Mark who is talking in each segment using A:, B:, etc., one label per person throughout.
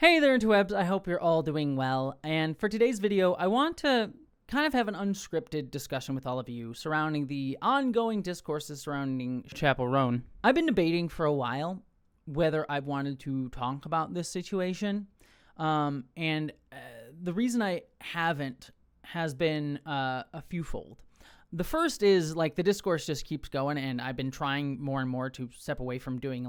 A: Hey there, interwebs. I hope you're all doing well. And for today's video, I want to kind of have an unscripted discussion with all of you surrounding the ongoing discourses surrounding Chappell Roan. I've been debating for a while whether I wanted to talk about this situation. And the reason I haven't has been a fewfold. The first is, the discourse just keeps going, and I've been trying more and more to step away from doing,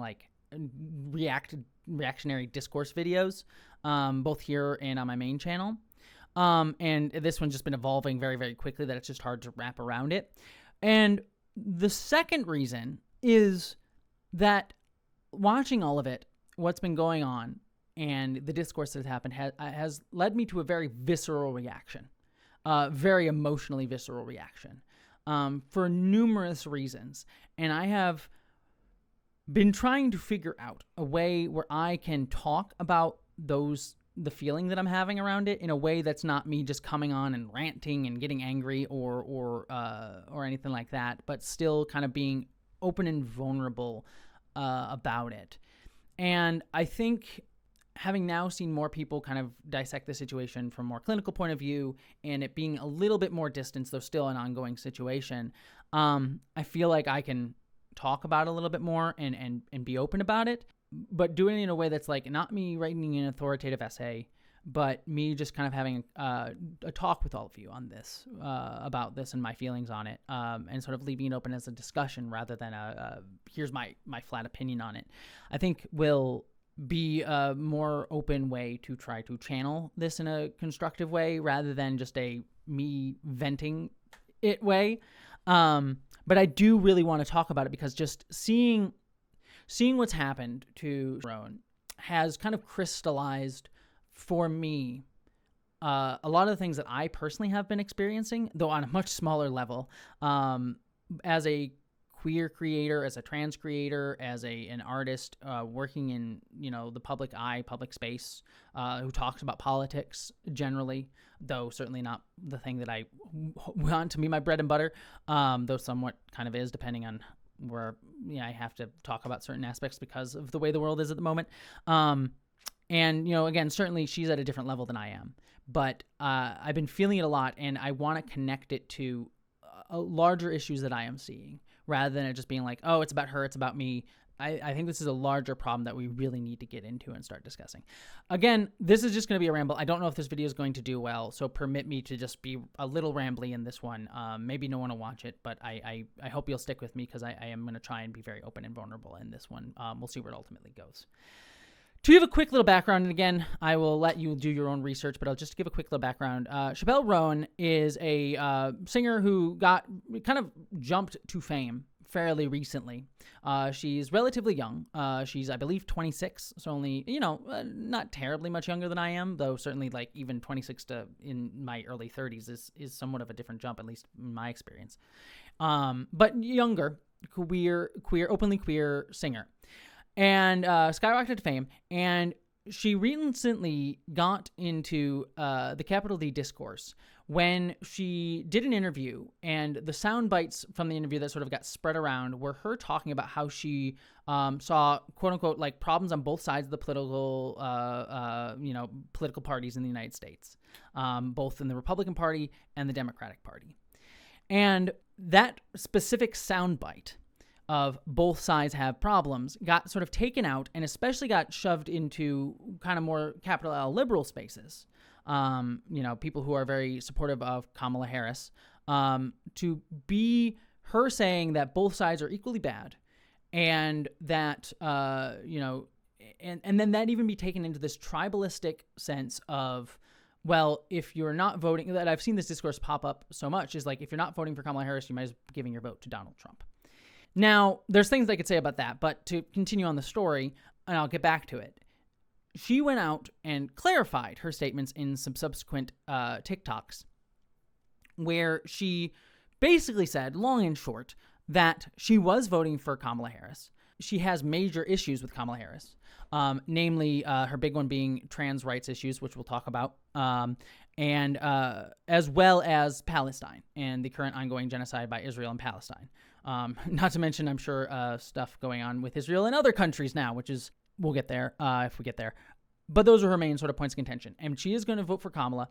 A: reactionary discourse videos, both here and on my main channel. And this one's just been evolving very, very quickly that it's just hard to wrap around it. And the second reason is that watching all of it, what's been going on, and the discourse that has happened has led me to a very visceral reaction, very emotionally visceral reaction, for numerous reasons. And I have been trying to figure out a way where I can talk about the feeling that I'm having around it in a way that's not me just coming on and ranting and getting angry or anything like that, but still kind of being open and vulnerable about it. And I think having now seen more people kind of dissect the situation from a more clinical point of view, and it being a little bit more distance, though still an ongoing situation, I feel like I can talk about it a little bit more and be open about it, but doing it in a way that's not me writing an authoritative essay, but me just kind of having a talk with all of you on this, about this and my feelings on it, and sort of leaving it open as a discussion rather than here's my flat opinion on it. I think will be a more open way to try to channel this in a constructive way rather than just a me venting it way. But I do really want to talk about it because just seeing what's happened to Roan has kind of crystallized for me a lot of the things that I personally have been experiencing, though on a much smaller level, as a queer creator, as a trans creator, as an artist working in the public eye, public space, who talks about politics generally, though certainly not the thing that I want to be my bread and butter, though somewhat kind of is depending on where I have to talk about certain aspects because of the way the world is at the moment. And again, certainly she's at a different level than I am, but I've been feeling it a lot, and I want to connect it to larger issues that I am seeing, rather than it just being oh, it's about her, it's about me. I think this is a larger problem that we really need to get into and start discussing. Again, this is just going to be a ramble. I don't know if this video is going to do well, so permit me to just be a little rambly in this one. Maybe no one will watch it, but I hope you'll stick with me because I am going to try and be very open and vulnerable in this one. We'll see where it ultimately goes. To give a quick little background, and again, I will let you do your own research, but I'll just give a quick little background. Chappell Roan is a singer who kind of jumped to fame fairly recently. She's relatively young. She's, I believe, 26, so only, not terribly much younger than I am, though certainly even 26 to in my early 30s is somewhat of a different jump, at least in my experience. But younger, queer, openly queer singer. And skyrocketed to fame, and she recently got into the capital D discourse when she did an interview, and the sound bites from the interview that sort of got spread around were her talking about how she saw, quote unquote, problems on both sides of the political parties in the United States, both in the Republican Party and the Democratic Party. And that specific sound bite of both sides have problems got sort of taken out, and especially got shoved into kind of more capital L liberal spaces. People who are very supportive of Kamala Harris, to be her saying that both sides are equally bad, and that, and then that even be taken into this tribalistic sense of, well, if you're not voting, that I've seen this discourse pop up so much, is if you're not voting for Kamala Harris, you might as well be giving your vote to Donald Trump. Now, there's things I could say about that, but to continue on the story, and I'll get back to it, she went out and clarified her statements in some subsequent TikToks, where she basically said, long and short, that she was voting for Kamala Harris. She has major issues with Kamala Harris, namely her big one being trans rights issues, which we'll talk about, and as well as Palestine and the current ongoing genocide by Israel and Palestine. Not to mention, I'm sure, stuff going on with Israel and other countries now, which is, we'll get there if we get there. But those are her main sort of points of contention. And she is going to vote for Kamala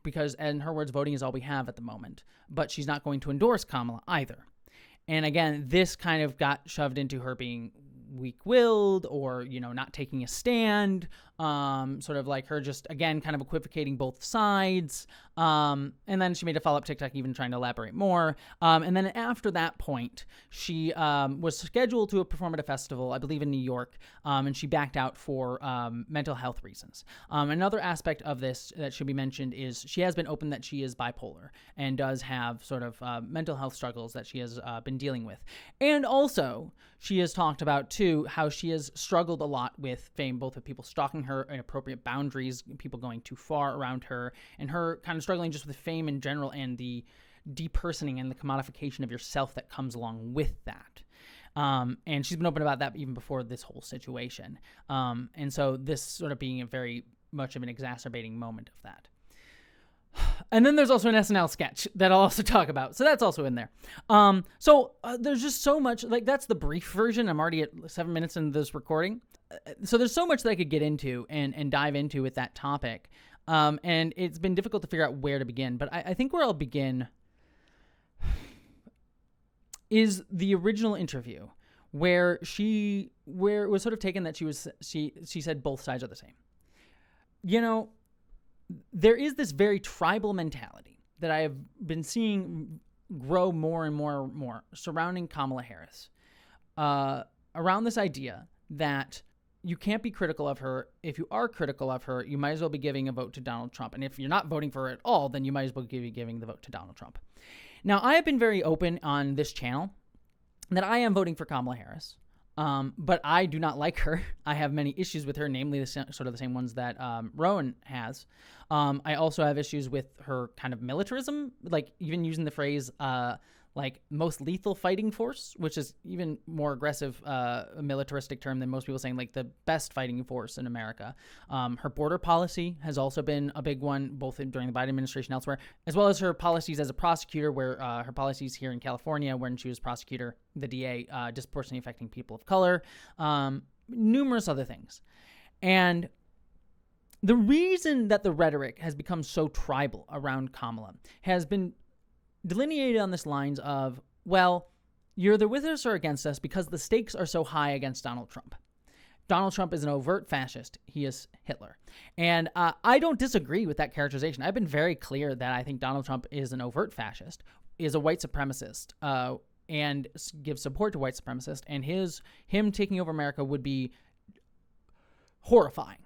A: because, in her words, voting is all we have at the moment. But she's not going to endorse Kamala either. And again, this kind of got shoved into her being weak-willed or, not taking a stand, sort of like her just, again, kind of equivocating both sides. And then she made a follow-up TikTok even trying to elaborate more. And then after that point, she was scheduled to perform at a festival, I believe in New York, and she backed out for mental health reasons. Another aspect of this that should be mentioned is she has been open that she is bipolar and does have sort of mental health struggles that she has been dealing with. And also, she has talked about, too, how she has struggled a lot with fame, both with people stalking her, inappropriate boundaries, people going too far around her, and her kind of struggling just with fame in general and the depersoning and the commodification of yourself that comes along with that. And she's been open about that even before this whole situation. And so this sort of being a very much of an exacerbating moment of that. And then there's also an SNL sketch that I'll also talk about. So that's also in there. So there's just so much, like that's the brief version. I'm already at 7 minutes into this recording. So there's so much that I could get into and dive into with that topic. And it's been difficult to figure out where to begin. But I think where I'll begin is the original interview where it was sort of taken that she said both sides are the same. There is this very tribal mentality that I have been seeing grow more and more and more surrounding Kamala Harris, around this idea that you can't be critical of her. If you are critical of her, you might as well be giving a vote to Donald Trump. And if you're not voting for her at all, then you might as well be giving the vote to Donald Trump. Now, I have been very open on this channel that I am voting for Kamala Harris. But I do not like her. I have many issues with her, namely sort of the same ones that Roan has. I also have issues with her kind of militarism, like even using the phrase like most lethal fighting force, which is even more aggressive, a militaristic term than most people saying like the best fighting force in America. Her border policy has also been a big one, both during the Biden administration and elsewhere, as well as her policies as a prosecutor, where her policies here in California, when she was prosecutor, the DA, disproportionately affecting people of color, numerous other things. And the reason that the rhetoric has become so tribal around Kamala has been delineated on this lines of, well, you're either with us or against us because the stakes are so high against Donald Trump. Donald Trump is an overt fascist. He is Hitler. And I don't disagree with that characterization. I've been very clear that I think Donald Trump is an overt fascist, is a white supremacist, and gives support to white supremacists. And him taking over America would be horrifying,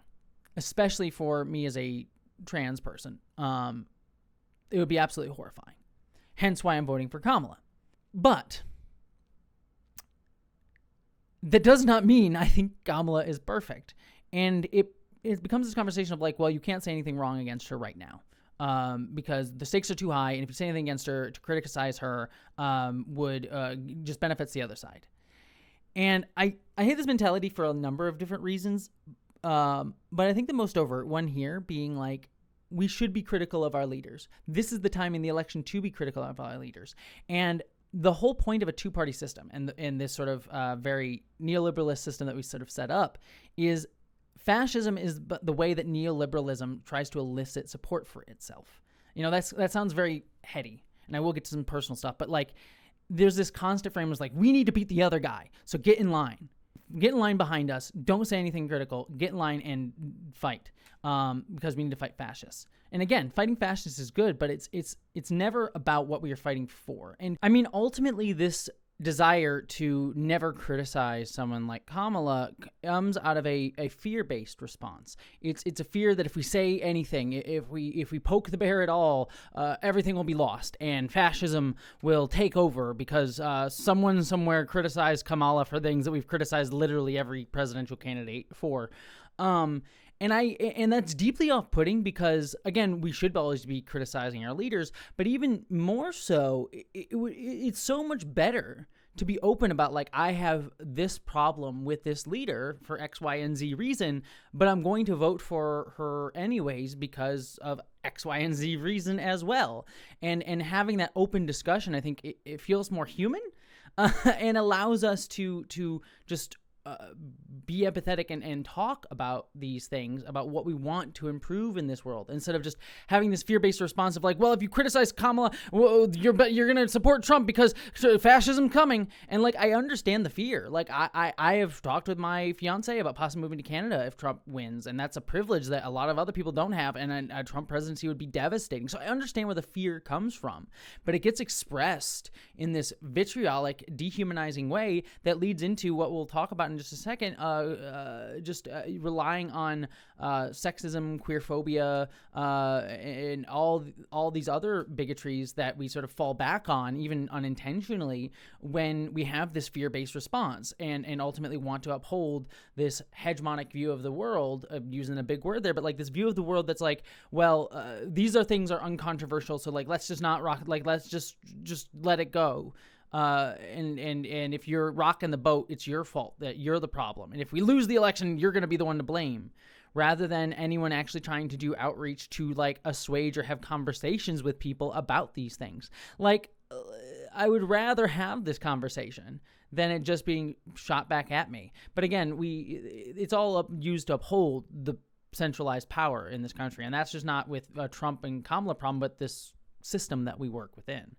A: especially for me as a trans person. It would be absolutely horrifying. Hence why I'm voting for Kamala. But that does not mean I think Kamala is perfect. And it becomes this conversation of like, well, you can't say anything wrong against her right now because the stakes are too high. And if you say anything against her, to criticize her would just benefits the other side. And I hate this mentality for a number of different reasons. But I think the most overt one here being like, we should be critical of our leaders. This is the time in the election to be critical of our leaders. And the whole point of a two-party system and this sort of very neoliberalist system that we sort of set up is fascism is the way that neoliberalism tries to elicit support for itself. That sounds very heady, and I will get to some personal stuff, but like there's this constant frame of like, we need to beat the other guy, so get in line. Get in line behind us. Don't say anything critical. Get in line and fight because we need to fight fascists. And again, fighting fascists is good, but it's never about what we are fighting for. And I mean, ultimately, this desire to never criticize someone like Kamala comes out of a fear-based response. It's a fear that if we say anything, if we poke the bear at all, everything will be lost and fascism will take over because someone somewhere criticized Kamala for things that we've criticized literally every presidential candidate for. And that's deeply off-putting because, again, we should always be criticizing our leaders, but even more so, it's so much better to be open about, like, I have this problem with this leader for X, Y, and Z reason, but I'm going to vote for her anyways because of X, Y, and Z reason as well. And having that open discussion, I think it feels more human and allows us to just be empathetic and talk about these things, about what we want to improve in this world, instead of just having this fear-based response of like, well, if you criticize Kamala, well, you're going to support Trump because fascism coming. And like, I understand the fear. Like, I have talked with my fiance about possibly moving to Canada if Trump wins, and that's a privilege that a lot of other people don't have, and a Trump presidency would be devastating. So I understand where the fear comes from, but it gets expressed in this vitriolic, dehumanizing way that leads into what we'll talk about in just a second, relying on sexism, queerphobia, and all these other bigotries that we sort of fall back on, even unintentionally, when we have this fear-based response and ultimately want to uphold this hegemonic view of the world, using a big word there, but like this view of the world that's like, well, these things are uncontroversial, so like let's just not rock, like let's just let it go. And if you're rocking the boat, it's your fault, that you're the problem. And if we lose the election, you're going to be the one to blame, rather than anyone actually trying to do outreach to like assuage or have conversations with people about these things. Like, I would rather have this conversation than it just being shot back at me. But again, it's all used to uphold the centralized power in this country. And that's just not with a Trump and Kamala problem, but this system that we work within.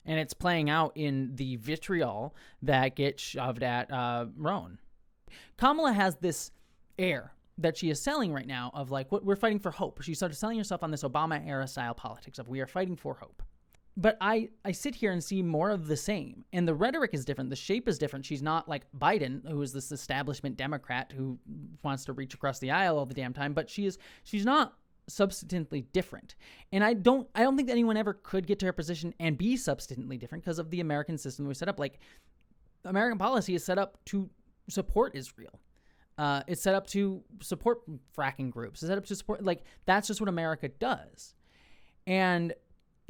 A: And it's playing out in the vitriol that gets shoved at Roan. Kamala has this air that she is selling right now of like, what we're fighting for hope. She started selling herself on this Obama-era style politics of we are fighting for hope. But I sit here and see more of the same. And the rhetoric is different. The shape is different. She's not like Biden, who is this establishment Democrat who wants to reach across the aisle all the damn time. But she's not substantively different. And I don't think that anyone ever could get to her position and be substantively different because of the American system we set up. Like, American policy is set up to support Israel. It's set up to support fracking groups. It's set up to support, like, that's just what America does. And,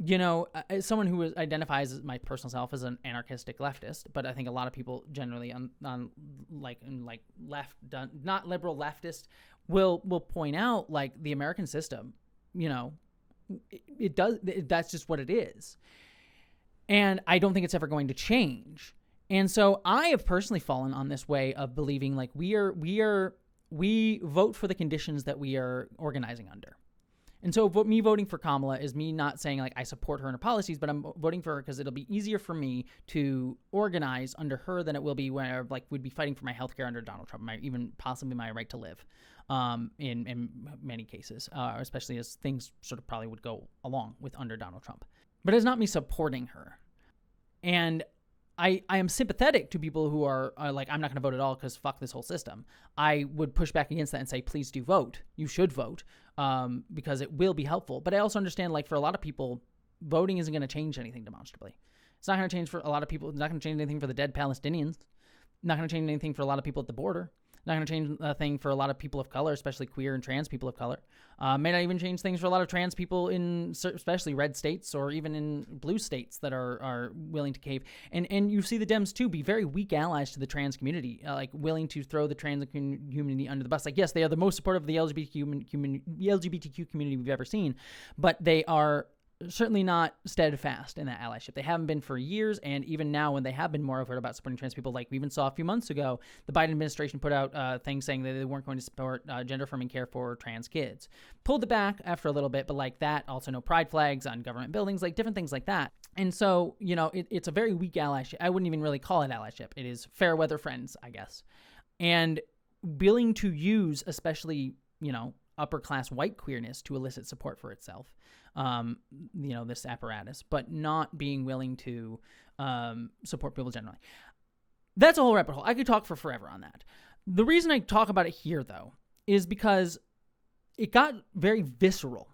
A: you know, as someone who identifies as my personal self as an anarchistic leftist, but I think a lot of people generally on left, not liberal leftist, will point out like the American system, you know, that's just what it is. And I don't think it's ever going to change. And so I have personally fallen on this way of believing like we vote for the conditions that we are organizing under. And so me voting for Kamala is me not saying like I support her and her policies, but I'm voting for her because it'll be easier for me to organize under her than it will be when like we'd be fighting for my healthcare under Donald Trump, even possibly my right to live, in many cases, especially as things sort of probably would go along with under Donald Trump. But it's not me supporting her. And I am sympathetic to people who are like, I'm not going to vote at all because fuck this whole system. I would push back against that and say, please do vote. You should vote because it will be helpful. But I also understand, like, for a lot of people, voting isn't going to change anything demonstrably. It's not going to change for a lot of people. It's not going to change anything for the dead Palestinians. Not going to change anything for a lot of people at the border. Not going to change a thing for a lot of people of color, especially queer and trans people of color. May not even change things for a lot of trans people in especially red states or even in blue states that are willing to cave. And you see the Dems too be very weak allies to the trans community, like willing to throw the trans community under the bus. Like, yes, they are the most supportive of the LGBTQ community we've ever seen, but they are certainly not steadfast in that allyship. They haven't been for years, and even now when they have been more overt about supporting trans people, like we even saw a few months ago, the Biden administration put out things saying that they weren't going to support gender-affirming care for trans kids. Pulled it back after a little bit, but like that, also no pride flags on government buildings, like different things like that. And so, you know, it's a very weak allyship. I wouldn't even really call it allyship. It is fair weather friends, I guess. And willing to use, especially, you know, upper-class white queerness to elicit support for itself. You know, this apparatus, but not being willing to support people generally. That's a whole rabbit hole. I could talk for forever on that. The reason I talk about it here, though, is because it got very visceral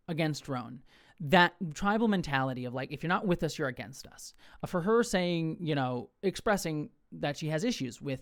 A: against Roan. That tribal mentality of like, if you're not with us, you're against us. For her saying, you know, expressing that she has issues with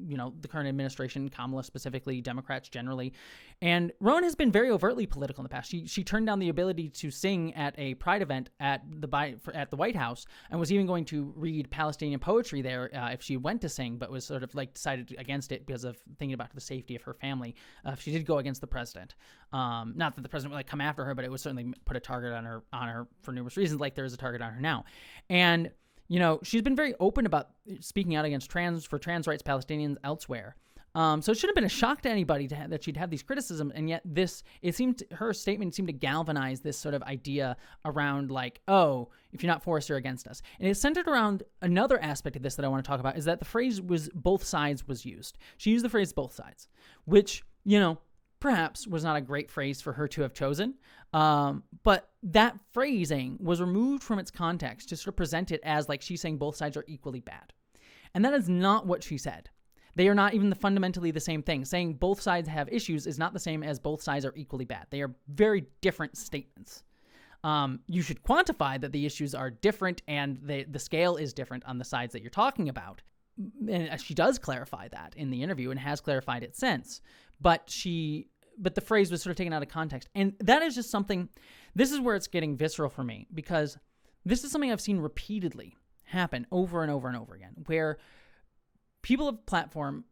A: you know, the current administration, Kamala specifically, Democrats generally. And Roan has been very overtly political in the past. She turned down the ability to sing at a pride event at the White House, and was even going to read Palestinian poetry there if she went to sing, but was sort of like decided against it because of thinking about the safety of her family. She did go against the president. Not that the president would like come after her, but it would certainly put a target on her for numerous reasons, like there is a target on her now. And she's been very open about speaking out against trans rights Palestinians elsewhere. So it shouldn't have been a shock to anybody that she'd have these criticisms, and yet her statement seemed to galvanize this sort of idea around like, oh, if you're not for us, you're against us. And it's centered around another aspect of this that I want to talk about, is that the phrase both sides was used. She used the phrase both sides, which, perhaps was not a great phrase for her to have chosen. But that phrasing was removed from its context to sort of present it as like she's saying both sides are equally bad. And that is not what she said. They are not even fundamentally the same thing. Saying both sides have issues is not the same as both sides are equally bad. They are very different statements. You should quantify that the issues are different and the scale is different on the sides that you're talking about. And she does clarify that in the interview and has clarified it since. But the phrase was sort of taken out of context. And that is just something, this is where it's getting visceral for me, because this is something I've seen repeatedly happen over and over and over again, where people of platform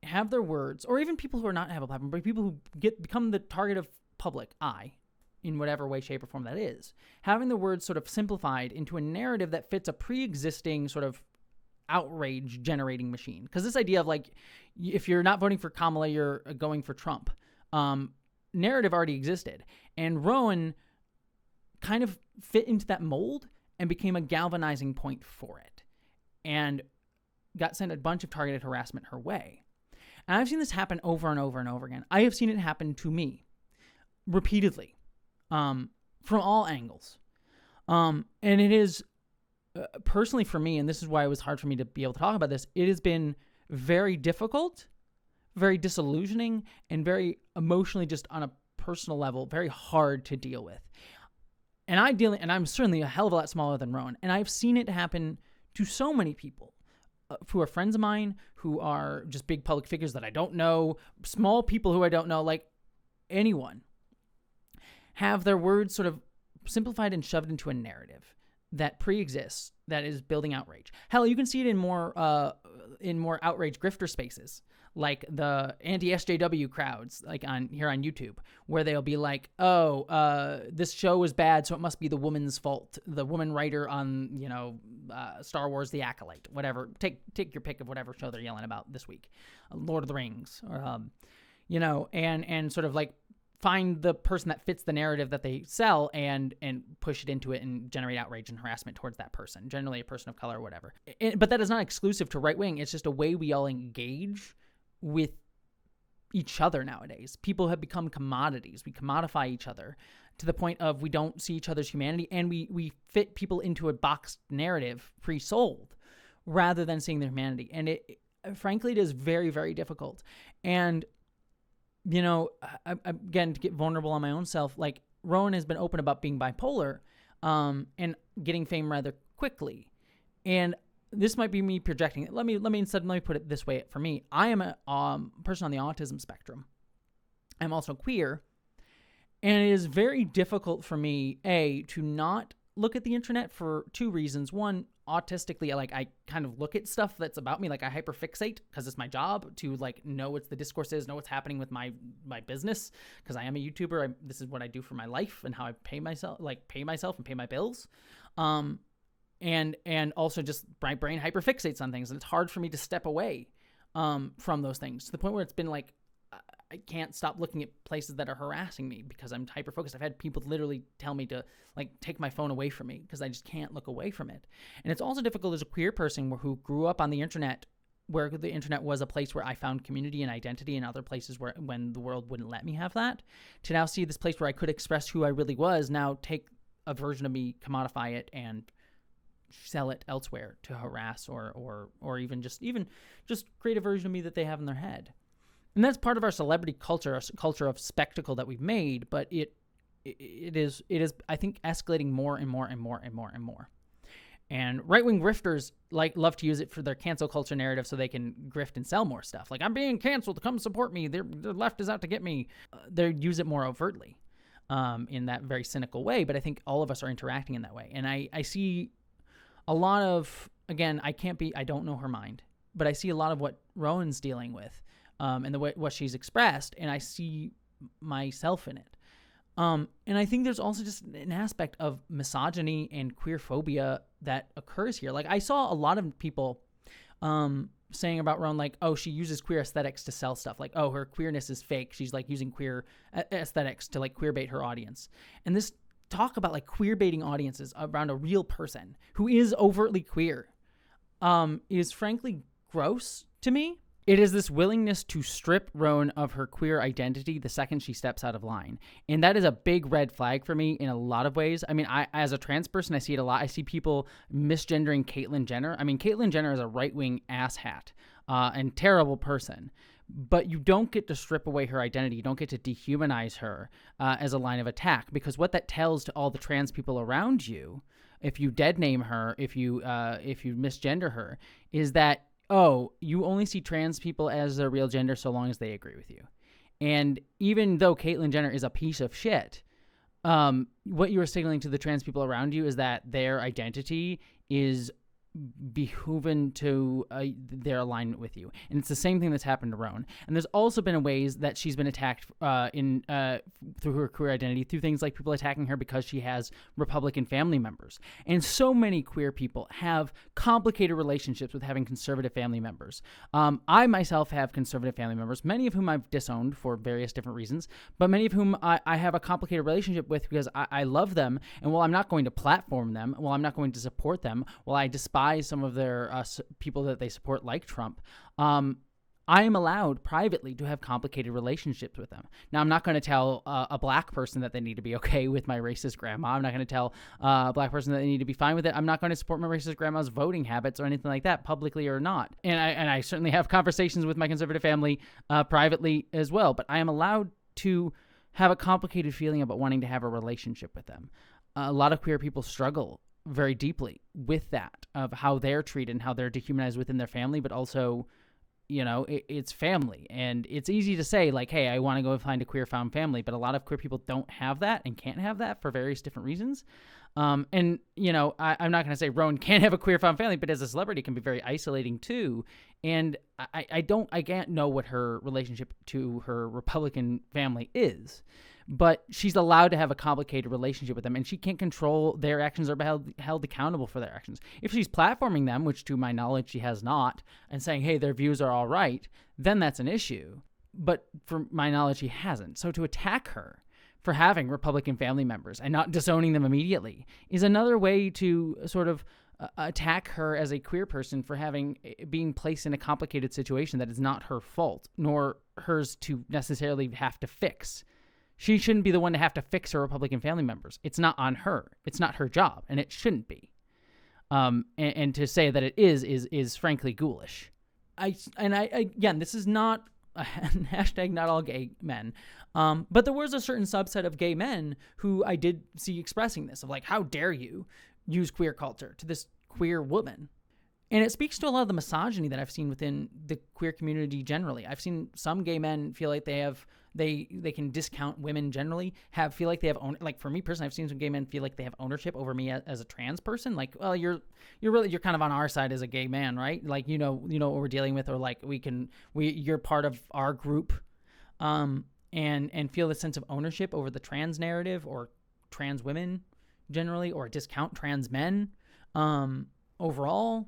A: have their words, or even people who are not have a platform, but people who become the target of public eye in whatever way, shape, or form that is, having the words sort of simplified into a narrative that fits a pre-existing sort of outrage generating machine. Because this idea of like, if you're not voting for Kamala, you're going for Trump, narrative already existed. And Roan kind of fit into that mold and became a galvanizing point for it. And got sent a bunch of targeted harassment her way. And I've seen this happen over and over and over again. I have seen it happen to me repeatedly, from all angles. And it is, personally for me, and this is why it was hard for me to be able to talk about this, it has been very difficult, very disillusioning, and very emotionally, just on a personal level, very hard to deal with. And I'm certainly a hell of a lot smaller than Roan, and I've seen it happen to so many people who are friends of mine, who are just big public figures that I don't know, small people who I don't know, like anyone, have their words sort of simplified and shoved into a narrative that pre-exists, that is building outrage. Hell, you can see it in more outrage grifter spaces, like the anti-SJW crowds, like here on YouTube, where they'll be like, oh, this show is bad, so it must be the woman's fault. The woman writer on, Star Wars The Acolyte, whatever. Take your pick of whatever show they're yelling about this week. Lord of the Rings, or, and sort of like find the person that fits the narrative that they sell and push it into it and generate outrage and harassment towards that person, generally a person of color or whatever. But that is not exclusive to right wing. It's just a way we all engage with each other nowadays. People have become commodities. We commodify each other to the point of we don't see each other's humanity, and we fit people into a boxed narrative pre-sold rather than seeing their humanity. And frankly, it is very, very difficult. And again, to get vulnerable on my own self, like Roan has been open about being bipolar, and getting fame rather quickly. And this might be me projecting it. Let me put it this way. For me, I am a person on the autism spectrum. I'm also queer, and it is very difficult for me, to not look at the internet for two reasons. One, autistically, like I kind of look at stuff that's about me, like I hyperfixate because it's my job to like know what the discourse is, know what's happening with my business, because I am a YouTuber. This is what I do for my life and how I pay myself and pay my bills. And also just my brain hyperfixates on things, and it's hard for me to step away from those things to the point where it's been like I can't stop looking at places that are harassing me because I'm hyper-focused. I've had people literally tell me to like take my phone away from me because I just can't look away from it. And it's also difficult as a queer person who grew up on the internet, where the internet was a place where I found community and identity, and other places when the world wouldn't let me have that, to now see this place where I could express who I really was, now take a version of me, commodify it, and sell it elsewhere to harass or even just create a version of me that they have in their head. And that's part of our celebrity culture, a culture of spectacle that we've made, but it is I think escalating more and more and more and more and more. And right-wing grifters love to use it for their cancel culture narrative so they can grift and sell more stuff. Like, I'm being canceled, come support me, the left is out to get me. They use it more overtly in that very cynical way, but I think all of us are interacting in that way. And I see a lot of, again, I don't know her mind, but I see a lot of what Rowan's dealing with, and the way what she's expressed, and I see myself in it. And I think there's also just an aspect of misogyny and queer phobia that occurs here. Like, I saw a lot of people saying about Roan, like, oh, she uses queer aesthetics to sell stuff. Like, oh, her queerness is fake. She's like using queer aesthetics to like queer bait her audience. And this talk about like queer baiting audiences around a real person who is overtly queer is frankly gross to me. It is this willingness to strip Roan of her queer identity the second she steps out of line. And that is a big red flag for me in a lot of ways. I mean, as a trans person, I see it a lot. I see people misgendering Caitlyn Jenner. I mean, Caitlyn Jenner is a right-wing asshat and terrible person. But you don't get to strip away her identity. You don't get to dehumanize her as a line of attack, because what that tells to all the trans people around you, if you dead name her, if you misgender her, is that, oh, you only see trans people as their real gender so long as they agree with you. And even though Caitlyn Jenner is a piece of shit, what you are signaling to the trans people around you is that their identity is behooven to their alignment with you. And it's the same thing that's happened to Roan. And there's also been ways that she's been attacked through her queer identity, through things like people attacking her because she has Republican family members. And so many queer people have complicated relationships with having conservative family members. I myself have conservative family members, many of whom I've disowned for various different reasons, but many of whom I have a complicated relationship with because I love them. And while I'm not going to platform them, while I'm not going to support them, while I despise some of their people that they support, like Trump, I am allowed privately to have complicated relationships with them. Now, I'm not going to tell a black person that they need to be okay with my racist grandma. I'm not going to tell a black person that they need to be fine with it. I'm not going to support my racist grandma's voting habits or anything like that, publicly or not. And I certainly have conversations with my conservative family privately as well. But I am allowed to have a complicated feeling about wanting to have a relationship with them. A lot of queer people struggle very deeply with that, of how they're treated and how they're dehumanized within their family, but also, you know, it's family. And it's easy to say, like, hey, I want to go find a queer found family, but a lot of queer people don't have that and can't have that for various different reasons. And, you know, I'm not going to say Roan can't have a queer found family, but as a celebrity it can be very isolating too. And I can't know what her relationship to her Republican family is, but she's allowed to have a complicated relationship with them, and she can't control their actions or be held accountable for their actions. If she's platforming them, which to my knowledge she has not, and saying, hey, their views are all right, then that's an issue. But for my knowledge, she hasn't. So to attack her for having Republican family members and not disowning them immediately is another way to sort of attack her as a queer person for being placed in a complicated situation that is not her fault, nor hers to necessarily have to fix. She shouldn't be the one to have to fix her Republican family members. It's not on her. It's not her job, and it shouldn't be. And to say that it is frankly ghoulish. Again, this is not a hashtag not all gay men. But there was a certain subset of gay men who I did see expressing this, of like, how dare you use queer culture to this queer woman? And it speaks to a lot of the misogyny that I've seen within the queer community generally. I've seen some gay men feel like they can discount women generally, feel like they have like, for me personally, I've seen some gay men feel like they have ownership over me as a trans person. Like, well, you're kind of on our side as a gay man, right? Like, you know what we're dealing with, or like you're part of our group, and feel the sense of ownership over the trans narrative or trans women generally, or discount trans men overall.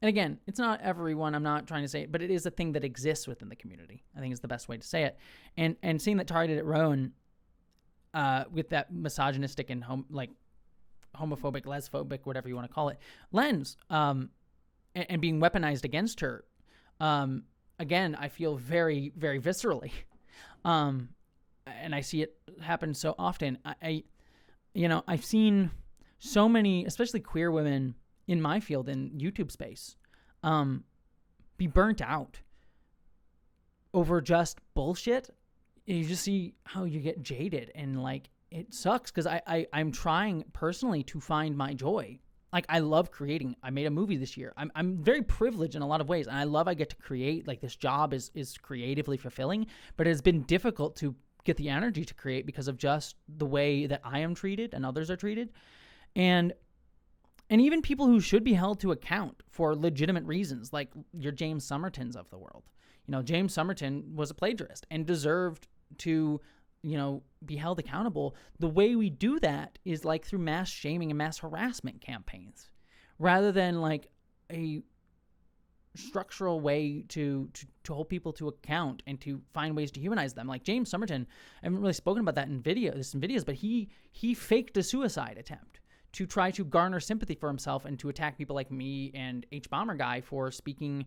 A: And again, it's not everyone, I'm not trying to say it, but it is a thing that exists within the community. I think is the best way to say it. And seeing that targeted at Roan with that misogynistic and homophobic, lesbophobic, whatever you want to call it, lens, and being weaponized against her, again, I feel very, very viscerally. And I see it happen so often. I've seen so many, especially queer women in my field, in YouTube space, be burnt out over just bullshit. You just see how you get jaded, and like, it sucks, because I'm trying personally to find my joy. Like, I love creating. I made a movie this year. I'm very privileged in a lot of ways, and I get to create. Like, this job is creatively fulfilling, but it has been difficult to get the energy to create because of just the way that I am treated and others are treated. And even people who should be held to account for legitimate reasons, like your James Somertons of the world. You know, James Somerton was a plagiarist and deserved to be held accountable, the way we do that is like through mass shaming and mass harassment campaigns, rather than like a structural way to hold people to account and to find ways to humanize them. Like James Somerton, I haven't really spoken about that in videos, but he faked a suicide attempt to try to garner sympathy for himself and to attack people like me and H Bomber Guy for speaking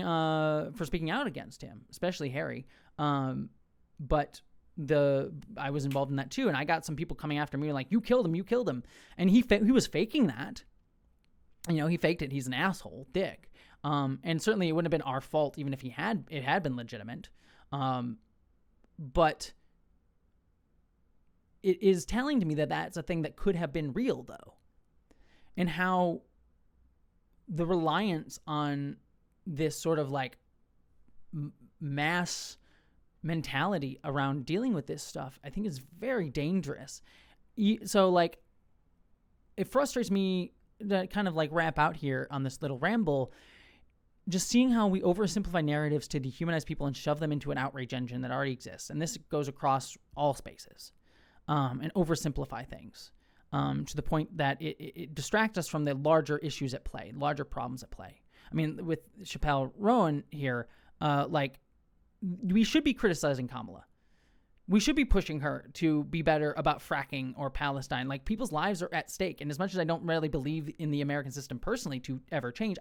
A: out against him, especially Harry. But I was involved in that too, and I got some people coming after me like, you killed him, and he was faking that. He faked it. He's an asshole, dick. And certainly it wouldn't have been our fault even if it had been legitimate. But it is telling to me that that's a thing that could have been real, though, and how the reliance on this sort of like mass mentality around dealing with this stuff, I think, is very dangerous. So like, it frustrates me to kind of like wrap out here on this little ramble, just seeing how we oversimplify narratives to dehumanize people and shove them into an outrage engine that already exists. And this goes across all spaces, and oversimplify things to the point that it distracts us from the larger issues at play, larger problems at play. I mean, with Chappell Roan here, like, we should be criticizing Kamala. We should be pushing her to be better about fracking or Palestine. Like, people's lives are at stake. And as much as I don't really believe in the American system personally to ever change,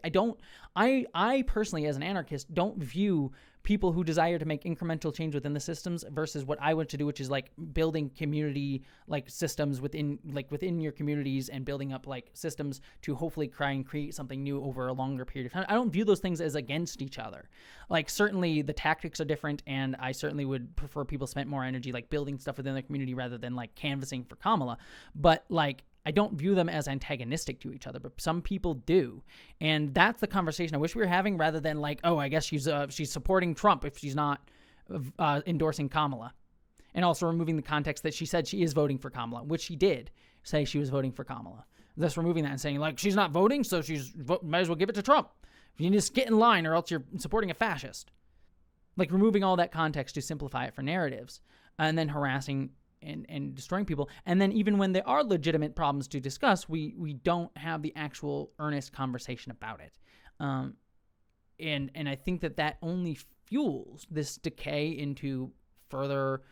A: I personally, as an anarchist, don't view people who desire to make incremental change within the systems versus what I want to do, which is like building community like systems within your communities and building up like systems to hopefully try and create something new over a longer period of time. I don't view those things as against each other. Like, certainly the tactics are different, and I certainly would prefer people spent more energy like building stuff within their community rather than like canvassing for Kamala. But like, I don't view them as antagonistic to each other, but some people do. And that's the conversation I wish we were having, rather than like, oh, I guess she's supporting Trump if she's not endorsing Kamala. And also removing the context that she said she is voting for Kamala, which she did say she was voting for Kamala. Thus removing that and saying like, she's not voting, so might as well give it to Trump. You just get in line or else you're supporting a fascist. Like, removing all that context to simplify it for narratives, and then harassing and destroying people. And then even when there are legitimate problems to discuss, we don't have the actual earnest conversation about it. And I think that only fuels this decay into further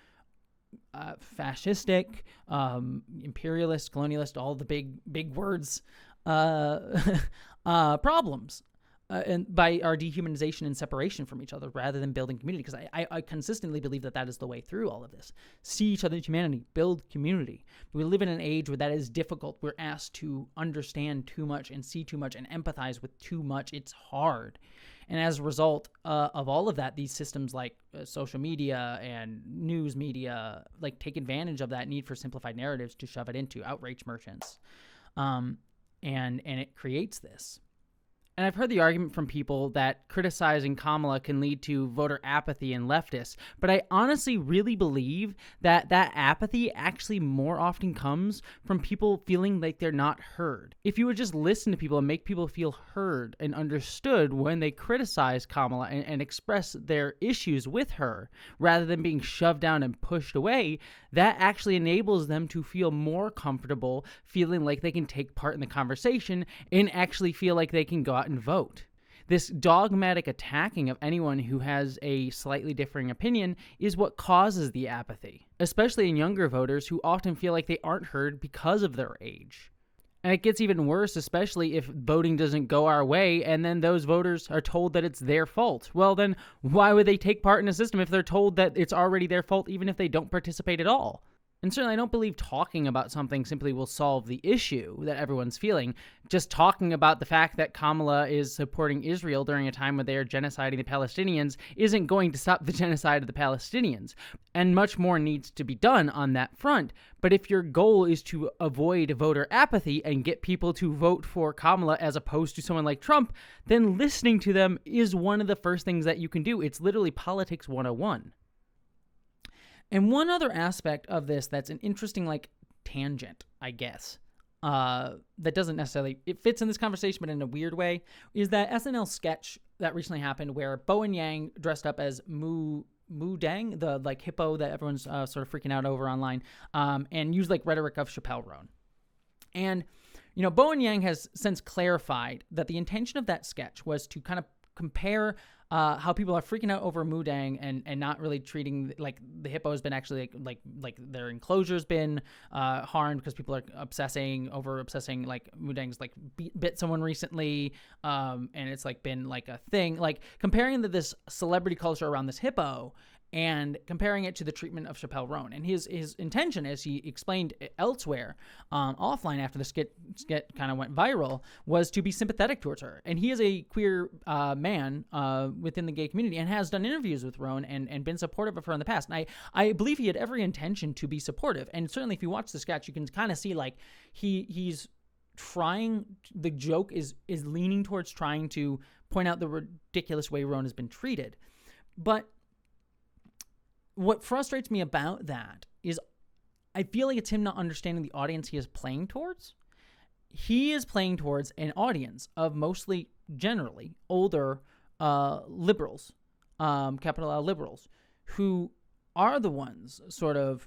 A: fascistic, imperialist, colonialist, all the big words, problems. And by our dehumanization and separation from each other rather than building community. Because I consistently believe that is the way through all of this. See each other's humanity, build community. We live in an age where that is difficult. We're asked to understand too much and see too much and empathize with too much. It's hard. And as a result of all of that, these systems like social media and news media like take advantage of that need for simplified narratives to shove it into outrage merchants. And it creates this. And I've heard the argument from people that criticizing Kamala can lead to voter apathy and leftists, but I honestly really believe that apathy actually more often comes from people feeling like they're not heard. If you would just listen to people and make people feel heard and understood when they criticize Kamala and express their issues with her, rather than being shoved down and pushed away, that actually enables them to feel more comfortable feeling like they can take part in the conversation and actually feel like they can go out and vote. This dogmatic attacking of anyone who has a slightly differing opinion is what causes the apathy, especially in younger voters who often feel like they aren't heard because of their age. And it gets even worse, especially if voting doesn't go our way and then those voters are told that it's their fault. Well, then why would they take part in a system if they're told that it's already their fault even if they don't participate at all? And certainly I don't believe talking about something simply will solve the issue that everyone's feeling. Just talking about the fact that Kamala is supporting Israel during a time when they are genociding the Palestinians isn't going to stop the genocide of the Palestinians. And much more needs to be done on that front. But if your goal is to avoid voter apathy and get people to vote for Kamala as opposed to someone like Trump, then listening to them is one of the first things that you can do. It's literally politics 101. And one other aspect of this that's an interesting, like, tangent, I guess, that doesn't necessarily, it fits in this conversation, but in a weird way, is that SNL sketch that recently happened where Bowen Yang dressed up as Mudang, the like hippo that everyone's sort of freaking out over online, and used like rhetoric of Chappell Roan. And, Bowen Yang has since clarified that the intention of that sketch was to kind of compare how people are freaking out over Mudang and not really treating like the hippo has been actually like their enclosure's been harmed because people are obsessing like Mudang's like bit someone recently, and it's like been like a thing, like comparing this celebrity culture around this hippo and comparing it to the treatment of Chappell Roan. And his intention, as he explained elsewhere, offline after the skit kind of went viral, was to be sympathetic towards her. And he is a queer man within the gay community and has done interviews with Roan and been supportive of her in the past. And I believe he had every intention to be supportive. And certainly if you watch the sketch, you can kind of see like he's trying, the joke is leaning towards trying to point out the ridiculous way Roan has been treated. But what frustrates me about that is I feel like it's him not understanding the audience he is playing towards. He is playing towards an audience of mostly, generally, older liberals, capital L liberals, who are the ones sort of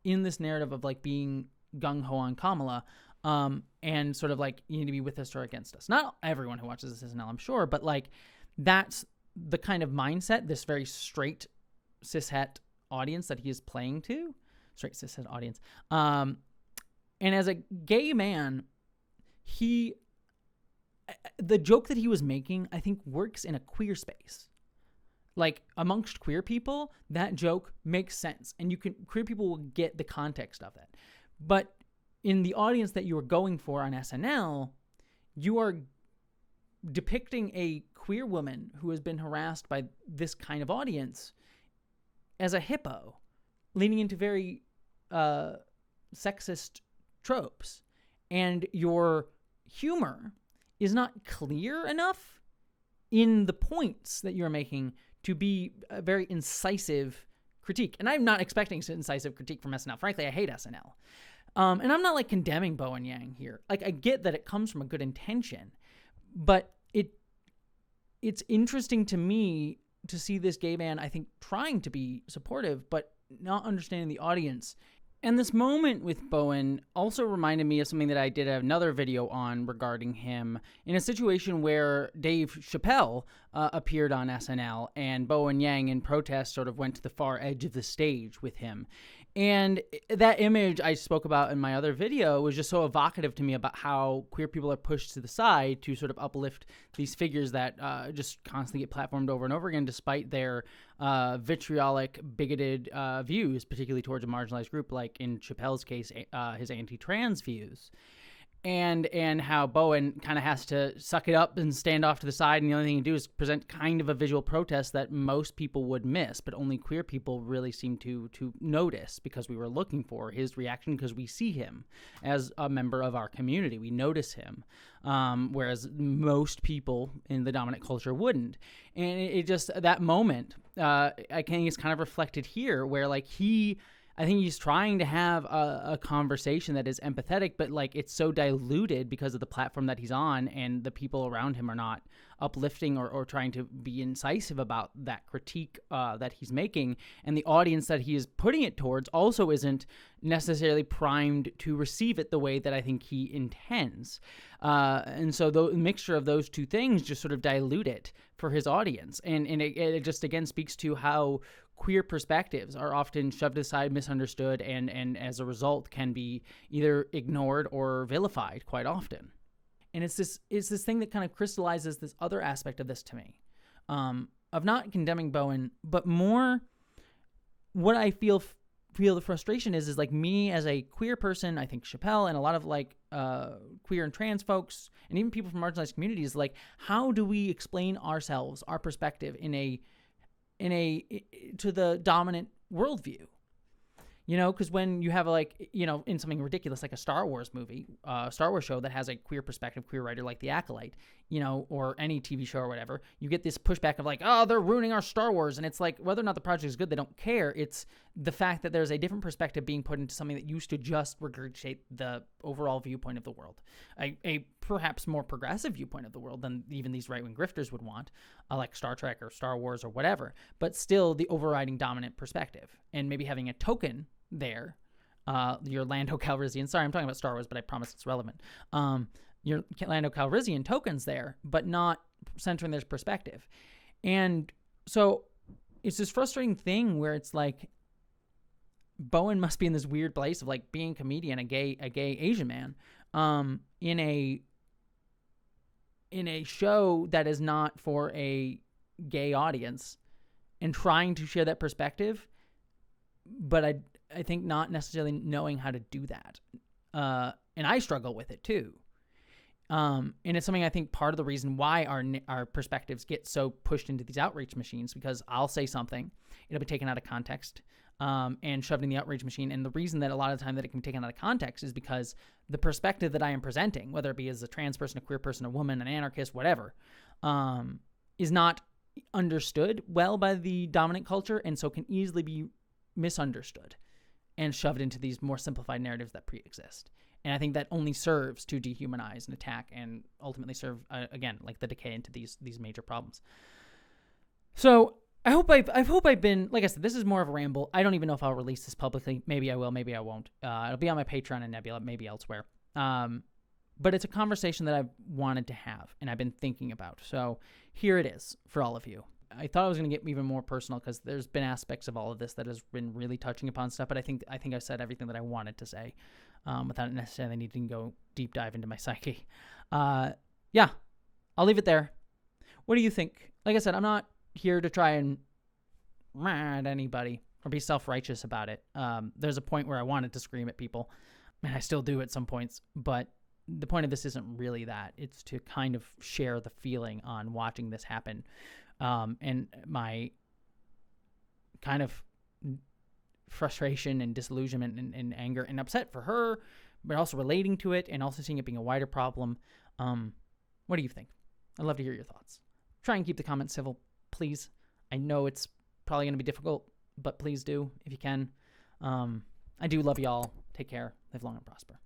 A: in this narrative of like being gung-ho on Kamala, and sort of like, you need to be with us or against us. Not everyone who watches this SNL, I'm sure, but like that's the kind of mindset, this very straight cishet audience that he is playing to, straight cishet audience. And as a gay man, the joke that he was making, I think, works in a queer space. Like amongst queer people, that joke makes sense, and queer people will get the context of it. But in the audience that you are going for on SNL, you are depicting a queer woman who has been harassed by this kind of audience as a hippo, leaning into very sexist tropes. And your humor is not clear enough in the points that you're making to be a very incisive critique. And I'm not expecting incisive critique from SNL. Frankly, I hate SNL. And I'm not like condemning Bowen Yang here. Like I get that it comes from a good intention, but it's interesting to me to see this gay man, I think, trying to be supportive, but not understanding the audience. And this moment with Bowen also reminded me of something that I did another video on regarding him in a situation where Dave Chappelle appeared on SNL and Bowen Yang in protest sort of went to the far edge of the stage with him. And that image I spoke about in my other video was just so evocative to me about how queer people are pushed to the side to sort of uplift these figures that just constantly get platformed over and over again despite their vitriolic, bigoted views, particularly towards a marginalized group, like in Chappelle's case, his anti-trans views. And how Bowen kind of has to suck it up and stand off to the side, and the only thing he can do is present kind of a visual protest that most people would miss, but only queer people really seem to notice, because we were looking for his reaction because we see him as a member of our community. We notice him, whereas most people in the dominant culture wouldn't. And it just, that moment, I think it's kind of reflected here, where like I think he's trying to have a conversation that is empathetic, but like it's so diluted because of the platform that he's on, and the people around him are not uplifting or trying to be incisive about that critique that he's making. And the audience that he is putting it towards also isn't necessarily primed to receive it the way that I think he intends. And so the mixture of those two things just sort of dilute it for his audience. And it just, again, speaks to how queer perspectives are often shoved aside, misunderstood, and as a result can be either ignored or vilified quite often. And it's this thing that kind of crystallizes this other aspect of this to me, of not condemning Bowen, but more what I feel the frustration is like me as a queer person. I think Chappelle and a lot of like queer and trans folks and even people from marginalized communities, like, how do we explain ourselves, our perspective in a to the dominant worldview? Because when you have in something ridiculous like a Star Wars movie, Star Wars show that has a queer perspective, queer writer like The Acolyte, or any TV show or whatever, you get this pushback of like, oh, they're ruining our Star Wars. And it's like, whether or not the project is good, they don't care. It's the fact that there's a different perspective being put into something that used to just regurgitate the overall viewpoint of the world, a perhaps more progressive viewpoint of the world than even these right-wing grifters would want, like Star Trek or Star Wars or whatever, but still the overriding dominant perspective. And maybe having a token there, your Lando Calrissian, sorry, I'm talking about Star Wars, but I promise it's relevant. Your Lando Calrissian tokens there, but not centering their perspective. And so it's this frustrating thing where it's like Bowen must be in this weird place of like being a comedian, a gay Asian man, in a show that is not for a gay audience, and trying to share that perspective, but I think not necessarily knowing how to do that. And I struggle with it too. And it's something I think part of the reason why our perspectives get so pushed into these outreach machines, because I'll say something, it'll be taken out of context, and shoved in the outreach machine. And the reason that a lot of the time that it can be taken out of context is because the perspective that I am presenting, whether it be as a trans person, a queer person, a woman, an anarchist, whatever, is not understood well by the dominant culture, and so can easily be misunderstood and shoved into these more simplified narratives that pre-exist. And I think that only serves to dehumanize and attack, and ultimately serve, again, like the decay into these major problems. So I hope I've been, like I said, this is more of a ramble. I don't even know if I'll release this publicly. Maybe I will, maybe I won't. It'll be on my Patreon and Nebula, maybe elsewhere. But it's a conversation that I've wanted to have and I've been thinking about. So here it is for all of you. I thought I was going to get even more personal because there's been aspects of all of this that has been really touching upon stuff, but I think I've said everything that I wanted to say, without necessarily needing to go deep dive into my psyche. Yeah, I'll leave it there. What do you think? Like I said, I'm not here to try and at anybody or be self-righteous about it. There's a point where I wanted to scream at people, and I still do at some points, but the point of this isn't really that. It's to kind of share the feeling on watching this happen, and my kind of frustration and disillusionment and anger and upset for her, but also relating to it and also seeing it being a wider problem. What do you think? I'd love to hear your thoughts. Try and keep the comments civil, please. I know it's probably going to be difficult, but please do if you can. I do love y'all. Take care. Live long and prosper.